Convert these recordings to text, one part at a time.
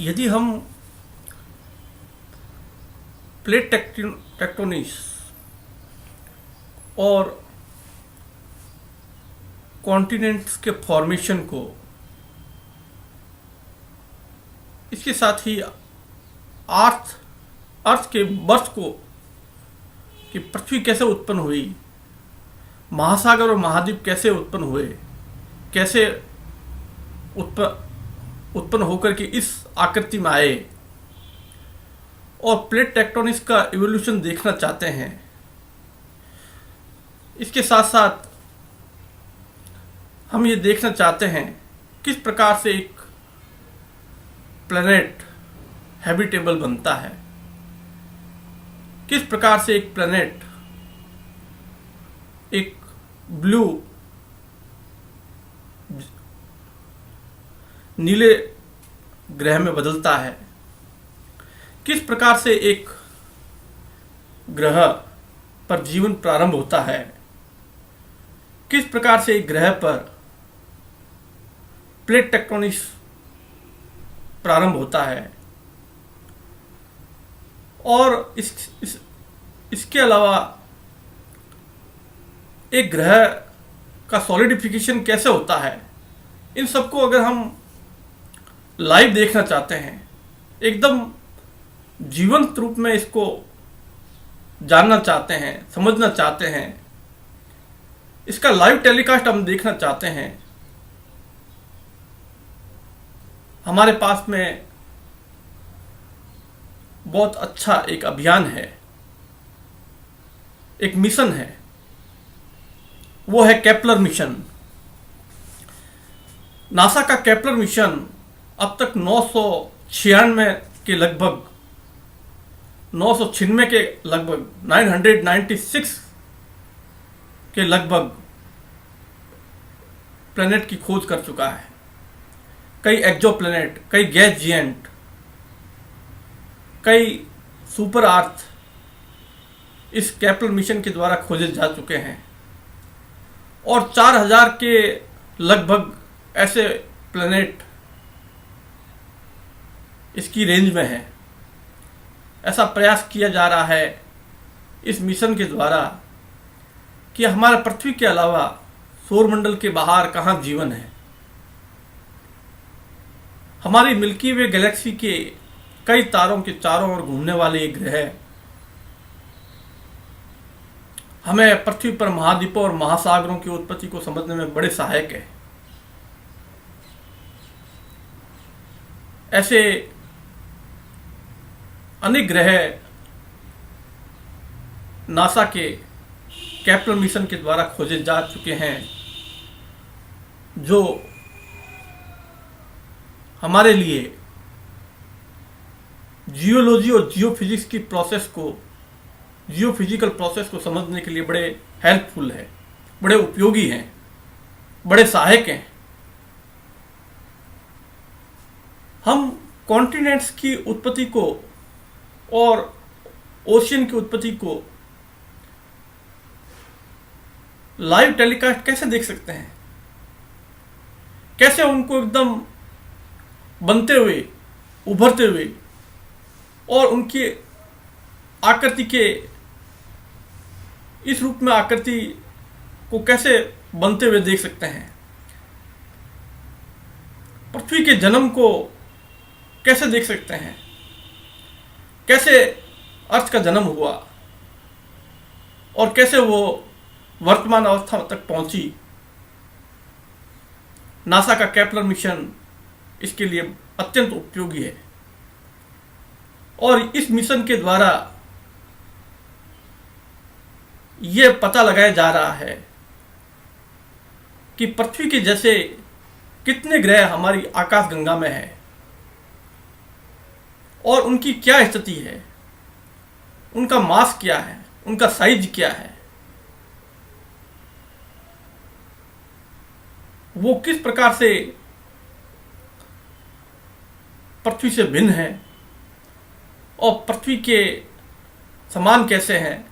यदि हम plate tectonics और कॉन्टिनेंट्स के फॉर्मेशन को, इसके साथ ही अर्थ अर्थ के बर्थ को, कि पृथ्वी कैसे उत्पन्न हुई, महासागर और महाद्वीप कैसे उत्पन्न हुए, कैसे उत्पन्न होकर के इस आकृति में आए, और प्लेट टेक्टोनिक्स का इवोल्यूशन देखना चाहते हैं। इसके साथ साथ हम ये देखना चाहते हैं किस प्रकार से एक प्लैनेट हैबिटेबल बनता है, किस प्रकार से एक प्लैनेट एक ब्लू नीले ग्रह में बदलता है, किस प्रकार से एक ग्रह पर जीवन प्रारंभ होता है, किस प्रकार से एक ग्रह पर प्लेट टेक्टोनिक्स प्रारंभ होता है, और इसके अलावा एक ग्रह का सॉलिडिफिकेशन कैसे होता है। इन सबको अगर हम लाइव देखना चाहते हैं, एकदम जीवंत रूप में इसको जानना चाहते हैं, समझना चाहते हैं, इसका लाइव टेलीकास्ट हम देखना चाहते हैं, हमारे पास में बहुत अच्छा एक अभियान है, एक मिशन है। वो है केपलर मिशन। नासा का केपलर मिशन अब तक 996 के लगभग 996 के लगभग 996 के लगभग प्लैनेट की खोज कर चुका है। कई एक्जो प्लैनेट, कई गैस जिएंट, कई सुपर अर्थ इस केपलर मिशन के द्वारा खोजे जा चुके हैं, और 4000 के लगभग ऐसे प्लैनेट इसकी रेंज में है। ऐसा प्रयास किया जा रहा है इस मिशन के द्वारा कि हमारे पृथ्वी के अलावा सौरमंडल के बाहर कहाँ जीवन है। हमारी मिल्की वे गैलेक्सी के कई तारों के चारों ओर घूमने वाले ये ग्रह हमें पृथ्वी पर महाद्वीपों और महासागरों की उत्पत्ति को समझने में बड़े सहायक है। ऐसे अनेक ग्रह नासा के केपलर मिशन के द्वारा खोजे जा चुके हैं, जो हमारे लिए जियोलॉजी और जियोफिजिक्स की प्रोसेस को, जियोफिजिकल प्रोसेस को समझने के लिए बड़े हेल्पफुल है, बड़े उपयोगी हैं, बड़े सहायक हैं। हम कॉन्टिनेंट्स की उत्पत्ति को और ओशियन की उत्पत्ति को लाइव टेलीकास्ट कैसे देख सकते हैं, कैसे उनको एकदम बनते हुए, उभरते हुए, और उनकी आकृति के इस रूप में आकृति को कैसे बनते हुए देख सकते हैं। पृथ्वी के जन्म को कैसे देख सकते हैं, कैसे अर्थ का जन्म हुआ और कैसे वो वर्तमान अवस्था तक पहुंची। नासा का केपलर मिशन इसके लिए अत्यंत उपयोगी है, और इस मिशन के द्वारा यह पता लगाया जा रहा है कि पृथ्वी के जैसे कितने ग्रह हमारी आकाशगंगा में है और उनकी क्या स्थिति है, उनका मास क्या है, उनका साइज क्या है, वो किस प्रकार से पृथ्वी से भिन्न है और पृथ्वी के समान कैसे हैं,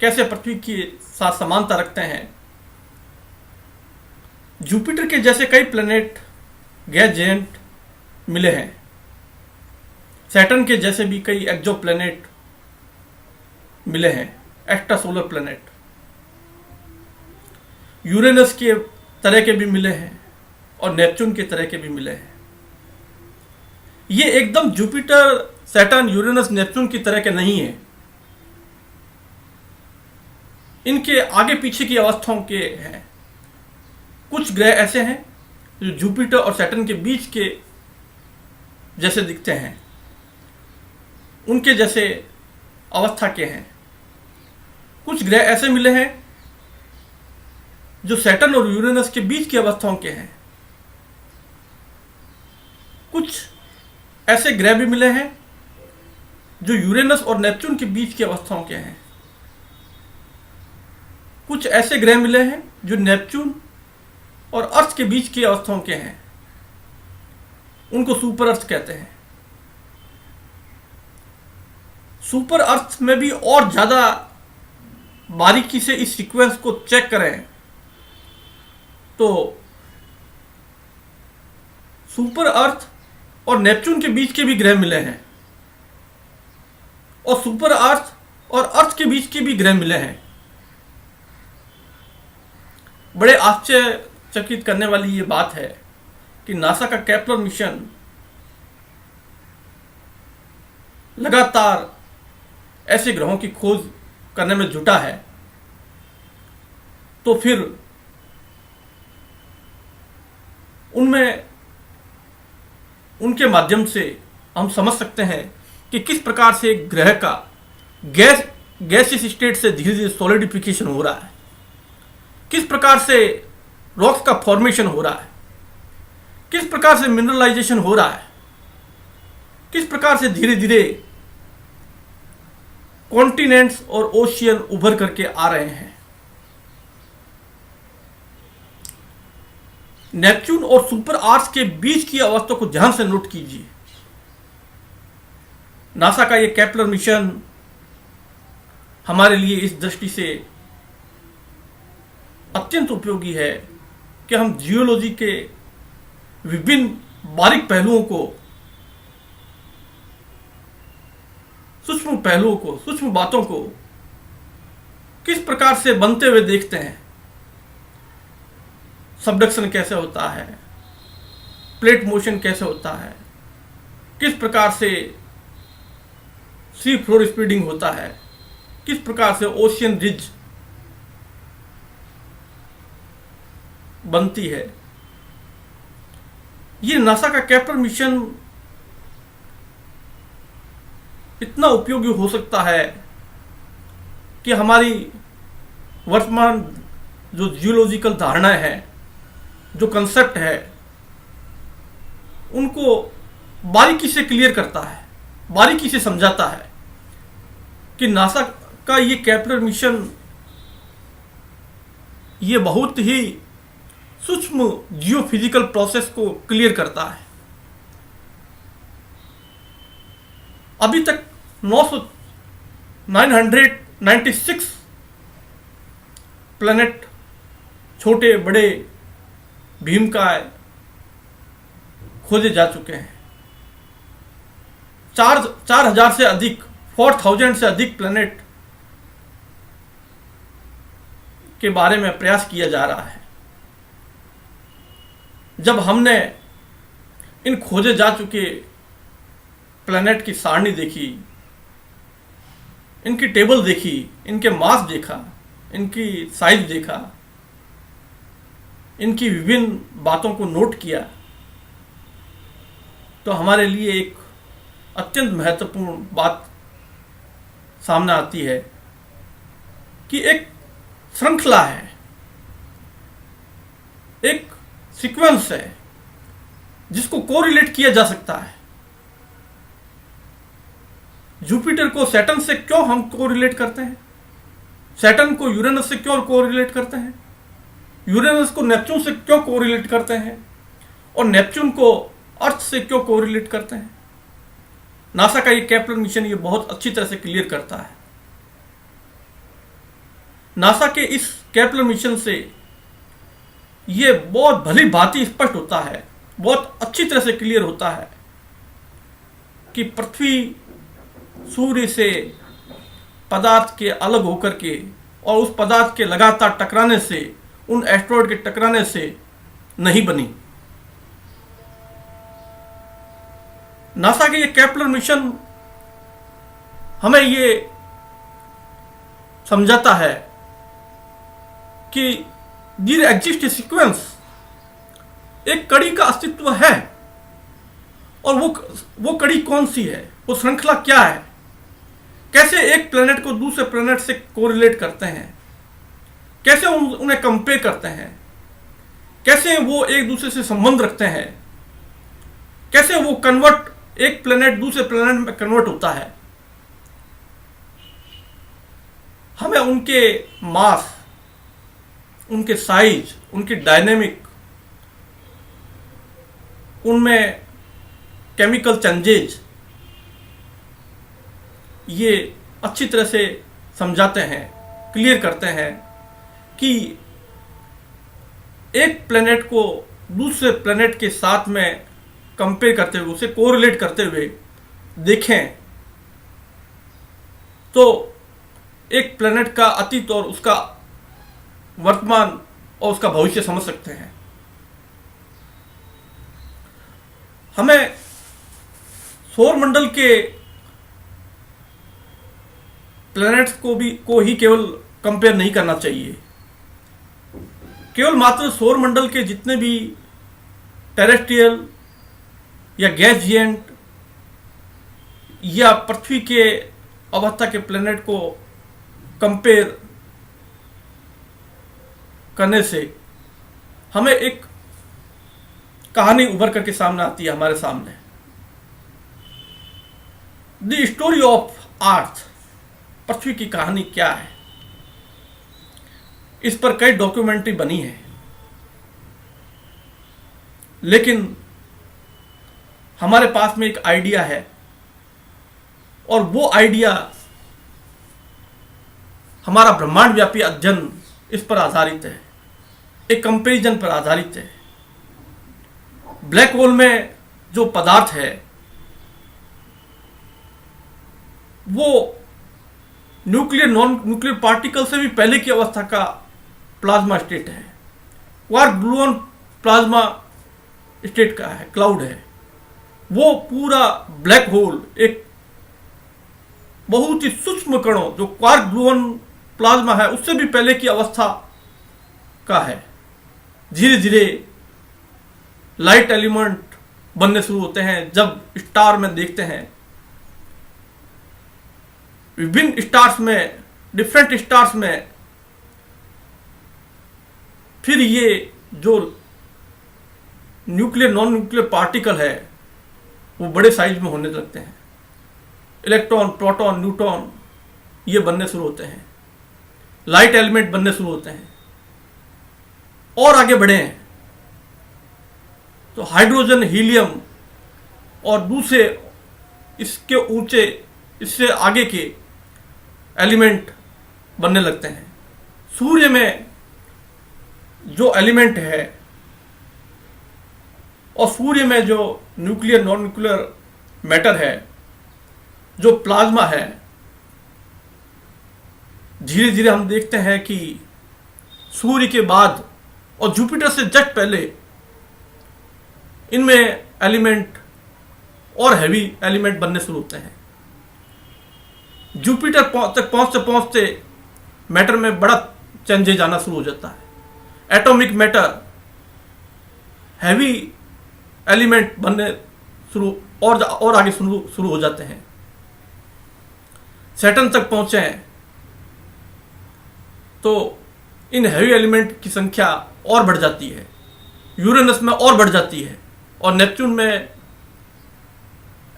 कैसे पृथ्वी के साथ समानता रखते हैं। जुपिटर के जैसे कई प्लैनेट गैस जेंट मिले हैं, सैटर्न के जैसे भी कई एक्सो प्लैनेट मिले हैं, एक्स्ट्रा सोलर प्लैनेट। यूरेनस के तरह के भी मिले हैं और नेपच्यून के तरह के भी मिले हैं। ये एकदम जुपिटर, सैटर्न, यूरेनस, नेपच्यून की तरह के नहीं है। इनके आगे पीछे की अवस्थाओं के हैं। कुछ ग्रह ऐसे हैं जो जुपिटर और सैटर्न के बीच के जैसे दिखते हैं, उनके जैसे अवस्था के हैं। कुछ ग्रह ऐसे मिले हैं जो सैटर्न और यूरेनस के बीच की अवस्थाओं के हैं। कुछ ऐसे ग्रह भी मिले हैं जो यूरेनस और नेपच्यून के बीच की अवस्थाओं के हैं। कुछ ऐसे ग्रह मिले हैं जो नेपच्यून और अर्थ के बीच की अवस्थाओं के हैं, उनको सुपर अर्थ कहते हैं। सुपर अर्थ में भी और ज्यादा बारीकी से इस सीक्वेंस को चेक करें तो सुपर अर्थ और नेपच्यून के बीच के भी ग्रह मिले हैं और सुपर अर्थ और अर्थ के बीच के भी ग्रह मिले हैं। बड़े आश्चर्यचकित करने वाली ये बात है कि नासा का केपलर मिशन लगातार ऐसे ग्रहों की खोज करने में जुटा है, तो फिर उनमें उनके माध्यम से हम समझ सकते हैं कि किस प्रकार से एक ग्रह का गैसियस स्टेट से धीरे धीरे सॉलिडिफिकेशन हो रहा है, किस प्रकार से रॉक्स का फॉर्मेशन हो रहा है, किस प्रकार से मिनरलाइजेशन हो रहा है, किस प्रकार से धीरे धीरे कॉन्टिनेंट्स और ओशियन उभर करके आ रहे हैं। नेपच्यून और सुपर आर्स के बीच की अवस्था को ध्यान से नोट कीजिए। नासा का यह केपलर मिशन हमारे लिए इस दृष्टि से अत्यंत उपयोगी है कि हम जियोलॉजी के विभिन्न बारीक पहलुओं को, सूक्ष्म पहलुओं को, सूक्ष्म बातों को किस प्रकार से बनते हुए देखते हैं। सबडक्शन कैसे होता है, प्लेट मोशन कैसे होता है, किस प्रकार से सी फ्लोर स्पीडिंग होता है, किस प्रकार से ओशियन रिज बनती है। ये नासा का केपलर मिशन इतना उपयोगी हो सकता है कि हमारी वर्तमान जो जियोलॉजिकल धारणाएं हैं, जो कंसेप्ट है, उनको बारीकी से क्लियर करता है, बारीकी से समझाता है कि नासा का ये केपलर मिशन ये बहुत ही सूक्ष्म जियोफिजिकल प्रोसेस को क्लियर करता है। अभी तक 996 प्लैनेट, छोटे बड़े भीमकाय खोजे जा चुके हैं। 4000 से अधिक, 4000 से अधिक प्लैनेट के बारे में प्रयास किया जा रहा है। जब हमने इन खोजे जा चुके प्लैनेट की सारणी देखी, इनकी टेबल देखी, इनके मास देखा, इनकी साइज देखा, इनकी विभिन्न बातों को नोट किया, तो हमारे लिए एक अत्यंत महत्वपूर्ण बात सामने आती है कि एक श्रृंखला है, एक सीक्वेंस है जिसको कोरिलेट किया जा सकता है। जुपिटर को सैटर्न से क्यों हम कोरिलेट करते हैं, सैटर्न को यूरेनस से क्यों कोरिलेट करते हैं, यूरेनस को नेपच्यून से क्यों कोरिलेट करते हैं, और नेपच्यून को अर्थ से क्यों कोरिलेट करते हैं। नासा का ये केपलर मिशन ये बहुत अच्छी तरह से क्लियर करता है। नासा के इस केपलर मिशन से ये बहुत भली भांति स्पष्ट होता है, बहुत अच्छी तरह से क्लियर होता है कि पृथ्वी सूर्य से पदार्थ के अलग होकर के और उस पदार्थ के लगातार टकराने से, उन एस्ट्रॉयड के टकराने से नहीं बनी। नासा के ये केपलर मिशन हमें ये समझाता है कि देयर एग्जिस्ट ए सीक्वेंस, एक कड़ी का अस्तित्व है। और वो कड़ी कौन सी है, वो श्रृंखला क्या है, कैसे एक प्लेनेट को दूसरे प्लेनेट से कोरिलेट करते हैं, कैसे उन्हें कंपेयर करते हैं, कैसे वो एक दूसरे से संबंध रखते हैं, कैसे वो एक प्लेनेट दूसरे प्लेनेट में कन्वर्ट होता है। हमें उनके मास, उनके साइज, उनकी डायनेमिक, उनमें केमिकल चेंजेज, ये अच्छी तरह से समझाते हैं, क्लियर करते हैं कि एक प्लेनेट को दूसरे प्लेनेट के साथ में कंपेयर करते हुए, उसे कोरिलेट करते हुए देखें तो एक प्लेनेट का अतीत और उसका वर्तमान और उसका भविष्य समझ सकते हैं। हमें सौरमंडल के प्लैनेट्स को ही केवल कंपेयर नहीं करना चाहिए। केवल मात्र सौरमंडल के जितने भी टेरेस्ट्रियल या गैस जिएंट या पृथ्वी के अवस्था के प्लैनेट को कंपेयर करने से हमें एक कहानी उभर करके सामने आती है हमारे सामने। द स्टोरी ऑफ अर्थ, पृथ्वी की कहानी क्या है, इस पर कई डॉक्यूमेंट्री बनी है। लेकिन हमारे पास में एक आइडिया है और वो आइडिया हमारा ब्रह्मांड व्यापी अध्ययन इस पर आधारित है, एक कंपैरिजन पर आधारित है। ब्लैक होल में जो पदार्थ है वो न्यूक्लियर नॉन न्यूक्लियर पार्टिकल से भी पहले की अवस्था का प्लाज्मा स्टेट है। क्वार्क ग्लूऑन प्लाज्मा स्टेट का है, क्लाउड है। वो पूरा ब्लैक होल एक बहुत ही सूक्ष्म कणों जो क्वार्क ग्लूऑन प्लाज्मा है उससे भी पहले की अवस्था का है। धीरे धीरे लाइट एलिमेंट बनने शुरू होते हैं। जब स्टार में देखते हैं, विभिन्न स्टार्स में, डिफरेंट स्टार्स में, फिर ये जो न्यूक्लियर नॉन न्यूक्लियर पार्टिकल है वो बड़े साइज में होने लगते हैं। इलेक्ट्रॉन, प्रोटॉन, न्यूट्रॉन ये बनने शुरू होते हैं। लाइट एलिमेंट बनने शुरू होते हैं। और आगे बढ़े हैं तो हाइड्रोजन, हीलियम और दूसरे इसके ऊंचे, इससे आगे के एलिमेंट बनने लगते हैं। सूर्य में जो एलिमेंट है और सूर्य में जो न्यूक्लियर नॉन न्यूक्लियर मैटर है, जो प्लाज्मा है, धीरे धीरे हम देखते हैं कि सूर्य के बाद और जुपिटर से जस्ट पहले इनमें एलिमेंट और हैवी एलिमेंट बनने शुरू होते हैं। जुपिटर तक पहुंचते पहुंचते मैटर में बड़ा चेंजेज आना शुरू हो जाता है। एटॉमिक मैटर, हैवी एलिमेंट बनने शुरू और आगे शुरू हो जाते हैं। सैटर्न तक पहुंचे हैं तो इन हैवी एलिमेंट की संख्या और बढ़ जाती है। यूरेनस में और बढ़ जाती है और नेपच्यून में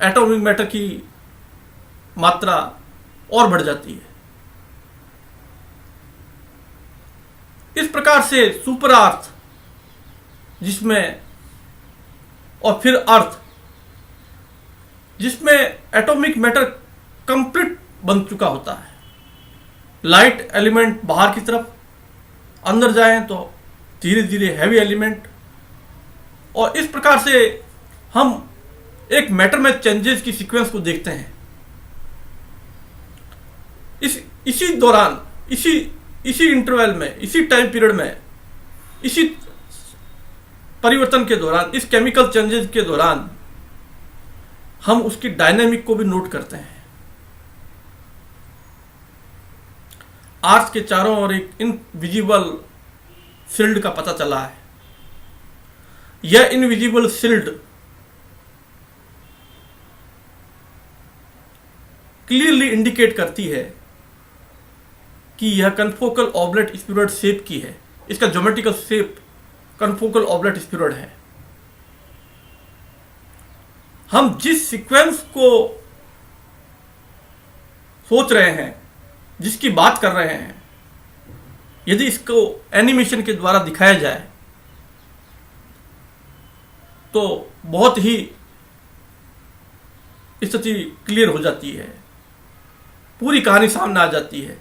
एटॉमिक मैटर की मात्रा और बढ़ जाती है। इस प्रकार से सुपर अर्थ जिसमें, और फिर अर्थ जिसमें एटॉमिक मैटर कंप्लीट बन चुका होता है। लाइट एलिमेंट बाहर की तरफ, अंदर जाएं तो धीरे धीरे हैवी एलिमेंट, और इस प्रकार से हम एक मैटर में चेंजेस की सीक्वेंस को देखते हैं। इसी दौरान, इसी इंटरवल में, इसी टाइम पीरियड में, इसी परिवर्तन के दौरान, इस केमिकल चेंजेस के दौरान हम उसकी डायनेमिक को भी नोट करते हैं। आर्थ के चारों ओर एक इनविजिबल शील्ड का पता चला है। यह इनविजिबल शील्ड क्लियरली इंडिकेट करती है कि यह कन्फोकल ऑब्लेट स्फीरॉइड शेप की है। इसका ज्योमेट्रिकल शेप कन्फोकल ऑब्लेट स्फीरॉइड है। हम जिस सीक्वेंस को सोच रहे हैं, जिसकी बात कर रहे हैं, यदि इसको एनिमेशन के द्वारा दिखाया जाए तो बहुत ही स्थिति क्लियर हो जाती है, पूरी कहानी सामने आ जाती है।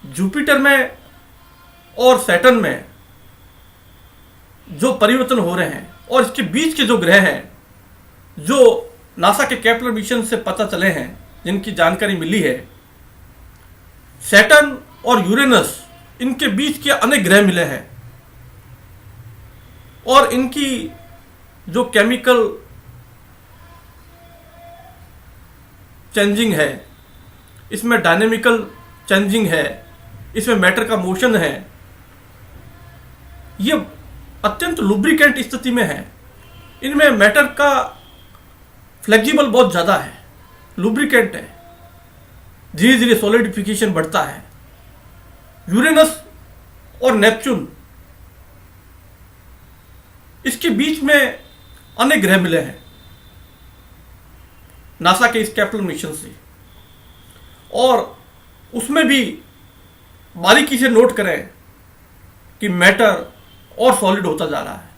जुपिटर में और सैटर्न में जो परिवर्तन हो रहे हैं और इसके बीच के जो ग्रह हैं, जो नासा के केपलर मिशन से पता चले हैं, जिनकी जानकारी मिली है, सैटर्न और यूरेनस, इनके बीच के अनेक ग्रह मिले हैं और इनकी जो केमिकल चेंजिंग है, इसमें डायनेमिकल चेंजिंग है, इसमें मैटर का मोशन है, ये अत्यंत लुब्रिकेंट स्थिति में है। इनमें मैटर का फ्लेक्सिबल बहुत ज़्यादा है, लुब्रिकेंट है, धीरे धीरे सॉलिडिफिकेशन बढ़ता है। यूरेनस और नेपच्यून, इसके बीच में अनेक ग्रह मिले हैं नासा के इस केपलर मिशन से, और उसमें भी बारीकी से नोट करें कि मैटर और सॉलिड होता जा रहा है।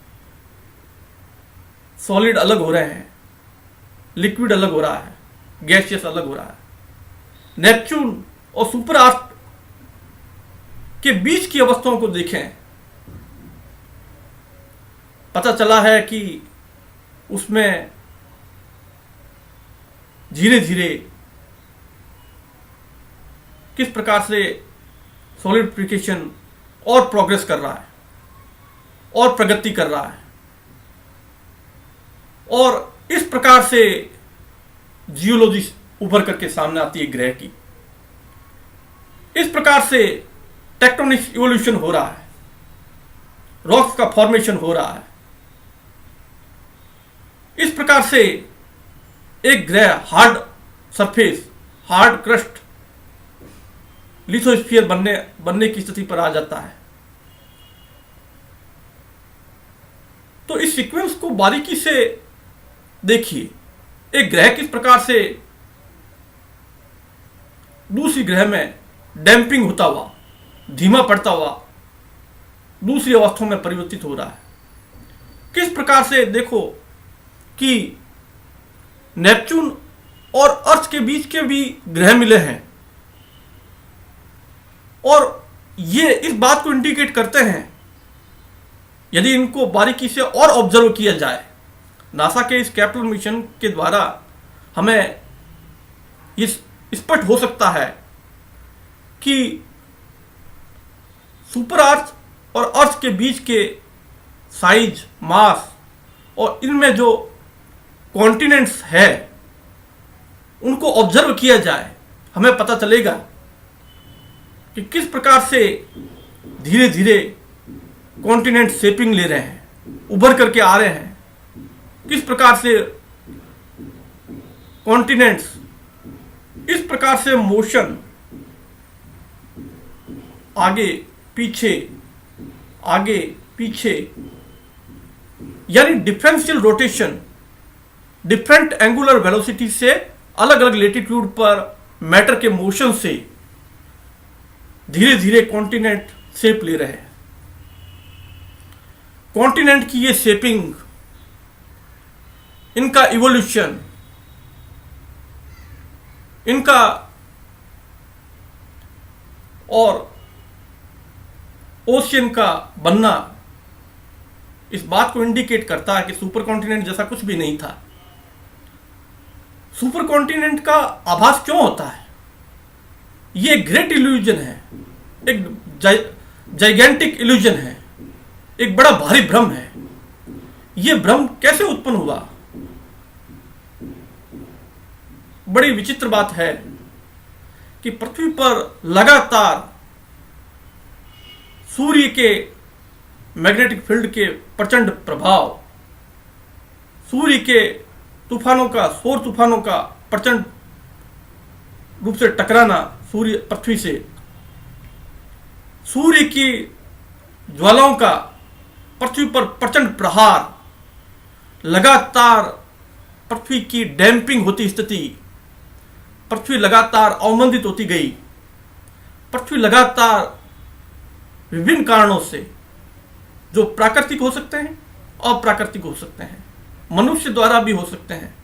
सॉलिड अलग हो रहे हैं, लिक्विड अलग हो रहा है, गैसियस अलग हो रहा है। नेपच्यून और सुपर अर्थ के बीच की अवस्थाओं को देखें, पता चला है कि उसमें धीरे धीरे किस प्रकार से सॉलिडिफिकेशन और प्रोग्रेस कर रहा है और प्रगति कर रहा है, और इस प्रकार से जियोलॉजी उभर करके सामने आती है ग्रह की। इस प्रकार से टेक्टोनिक इवोल्यूशन हो रहा है, रॉक्स का फॉर्मेशन हो रहा है। इस प्रकार से एक ग्रह hard surface, hard crust, lithosphere बनने की स्थिति पर आ जाता है। तो इस सीक्वेंस को बारीकी से देखिए, एक ग्रह किस प्रकार से दूसरी ग्रह में डैम्पिंग होता हुआ, धीमा पड़ता हुआ दूसरी अवस्थाओं में परिवर्तित हो रहा है। किस प्रकार से देखो कि नेपच्यून और अर्थ के बीच के भी ग्रह मिले हैं, और ये इस बात को इंडिकेट करते हैं, यदि इनको बारीकी से और ऑब्जर्व किया जाए, नासा के इस केपलर मिशन के द्वारा हमें ये स्पष्ट हो सकता है कि सुपर अर्थ और अर्थ के बीच के साइज, मास और इनमें जो कॉन्टिनेंट्स है, उनको ऑब्जर्व किया जाए, हमें पता चलेगा कि किस प्रकार से धीरे धीरे कॉन्टिनेंट शेपिंग ले रहे हैं, उभर करके आ रहे हैं। किस प्रकार से कॉन्टिनेंट्स इस प्रकार से मोशन आगे पीछे, आगे पीछे, यानी differential rotation, different angular velocity से अलग अलग लेटीट्यूड पर मैटर के मोशन से धीरे धीरे कॉन्टिनेंट शेप ले रहे हैं। कॉन्टिनेंट की ये शेपिंग, इनका इवोल्यूशन, इनका और ओशियन का बनना, इस बात को इंडिकेट करता है कि सुपर कॉन्टिनेंट जैसा कुछ भी नहीं था। सुपर कॉन्टिनेंट का आभास क्यों होता है? ये ग्रेट इल्यूजन है, एक जाइगेंटिक इल्यूजन है, एक बड़ा भारी भ्रम है। ये भ्रम कैसे उत्पन्न हुआ? बड़ी विचित्र बात है कि पृथ्वी पर लगातार सूर्य के मैग्नेटिक फील्ड के प्रचंड प्रभाव, सूर्य के तूफानों का, सौर तूफानों का प्रचंड रूप से टकराना सूर्य पृथ्वी से, सूर्य की ज्वालाओं का पृथ्वी पर प्रचंड प्रहार, लगातार पृथ्वी की डैम्पिंग होती स्थिति, पृथ्वी लगातार अवमंदित होती गई, पृथ्वी लगातार विभिन्न कारणों से, जो प्राकृतिक हो सकते हैं, अप्राकृतिक हो सकते हैं, मनुष्य द्वारा भी हो सकते हैं,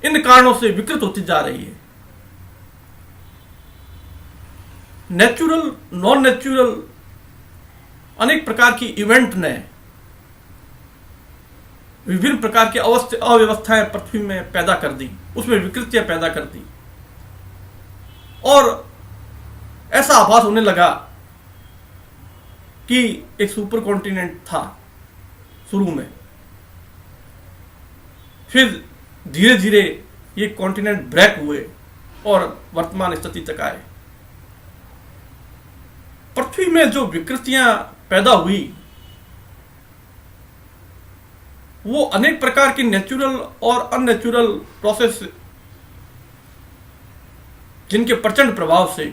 इन कारणों से विकृत होती जा रही है। नेचुरल, नॉन नेचुरल अनेक प्रकार की इवेंट ने विभिन्न प्रकार की अव्यवस्थाएं पृथ्वी में पैदा कर दी, उसमें विकृतियां पैदा कर दी, और ऐसा आभास होने लगा कि एक सुपर कॉन्टिनेंट था शुरू में। फिर धीरे धीरे ये कॉन्टिनेंट ब्रेक हुए और वर्तमान स्थिति तक आए। पृथ्वी में जो विकृतियां पैदा हुई वो अनेक प्रकार की नेचुरल और अननेचुरल प्रोसेस, जिनके प्रचंड प्रभाव से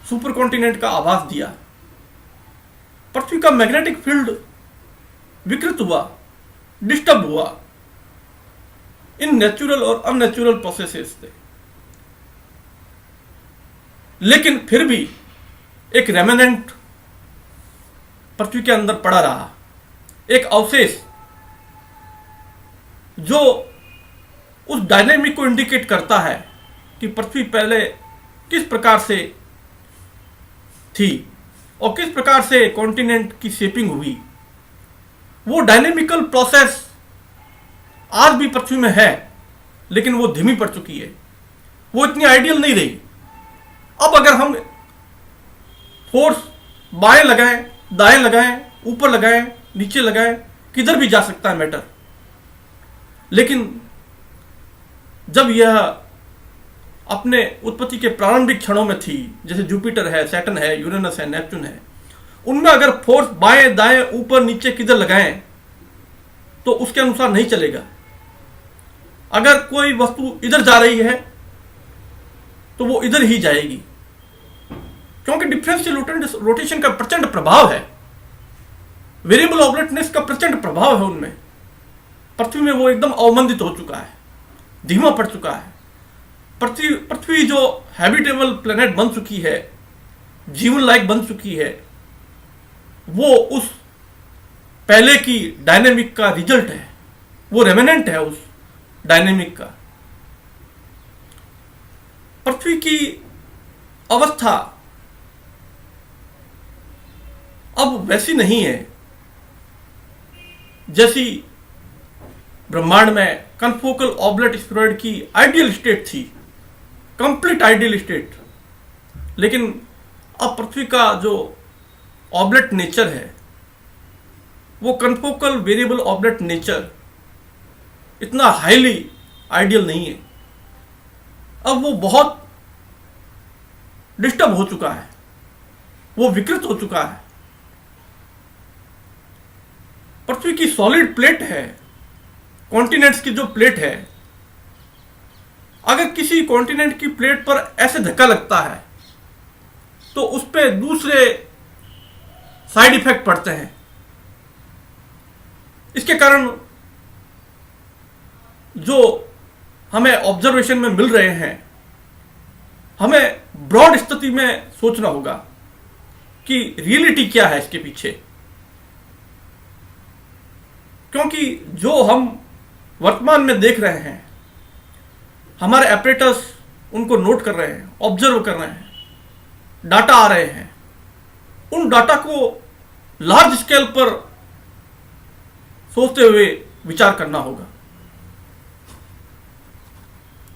सुपर कॉन्टिनेंट का आभास दिया। पृथ्वी का मैग्नेटिक फील्ड विकृत हुआ, डिस्टर्ब हुआ इन नेचुरल और अननेचुरल प्रोसेसेस से। लेकिन फिर भी एक रेमिनेंट पृथ्वी के अंदर पड़ा रहा, एक अवशेष जो उस डायनेमिक को इंडिकेट करता है कि पृथ्वी पहले किस प्रकार से थी और किस प्रकार से कॉन्टिनेंट की शेपिंग हुई। वो डायनेमिकल प्रोसेस आज भी पृथ्वी में है, लेकिन वो धीमी पड़ चुकी है, वो इतनी आइडियल नहीं रही। अब अगर हम फोर्स बाएं लगाएं, दाएं लगाएं, ऊपर लगाएं, नीचे लगाएं, किधर भी जा सकता है मैटर। लेकिन जब यह अपने उत्पत्ति के प्रारंभिक क्षणों में थी, जैसे जुपिटर है, सैटर्न है, यूरेनस है, नेपच्यून है, उनमें अगर फोर्स बाएं दाएं ऊपर नीचे किधर लगाएं तो उसके अनुसार नहीं चलेगा। अगर कोई वस्तु इधर जा रही है तो वो इधर ही जाएगी, क्योंकि डिफरेंशियल रोटेशन का प्रचंड प्रभाव है, वेरिएबल ऑब्लेटनेस का प्रचंड प्रभाव है उनमें। पृथ्वी में वो एकदम अवमंदित हो चुका है, धीमा पड़ चुका है। पृथ्वी जो हैबिटेबल प्लेनेट बन चुकी है, जीवन लायक बन चुकी है, वो उस पहले की डायनेमिक का रिजल्ट है, वो रेमिनेंट है उस डायनेमिक का। पृथ्वी की अवस्था अब वैसी नहीं है जैसी ब्रह्मांड में कनफोकल ऑब्लेट स्फीरॉइड की आइडियल स्टेट थी, कंप्लीट आइडियल स्टेट। लेकिन अब पृथ्वी का जो ऑब्लेट नेचर है, वो कनफोकल वेरिएबल ऑब्लेट नेचर इतना हाईली आइडियल नहीं है। अब वो बहुत डिस्टर्ब हो चुका है, वो विकृत हो चुका है। पृथ्वी की सॉलिड प्लेट है, कॉन्टिनेंट्स की जो प्लेट है, अगर किसी कॉन्टिनेंट की प्लेट पर ऐसे धक्का लगता है तो उस पर दूसरे साइड इफेक्ट पड़ते हैं। इसके कारण जो हमें ऑब्जर्वेशन में मिल रहे हैं, हमें ब्रॉड स्थिति में सोचना होगा कि रियलिटी क्या है इसके पीछे। क्योंकि जो हम वर्तमान में देख रहे हैं, हमारे ऑपरेटर्स उनको नोट कर रहे हैं, ऑब्जर्व कर रहे हैं, डाटा आ रहे हैं, उन डाटा को लार्ज स्केल पर सोचते हुए विचार करना होगा।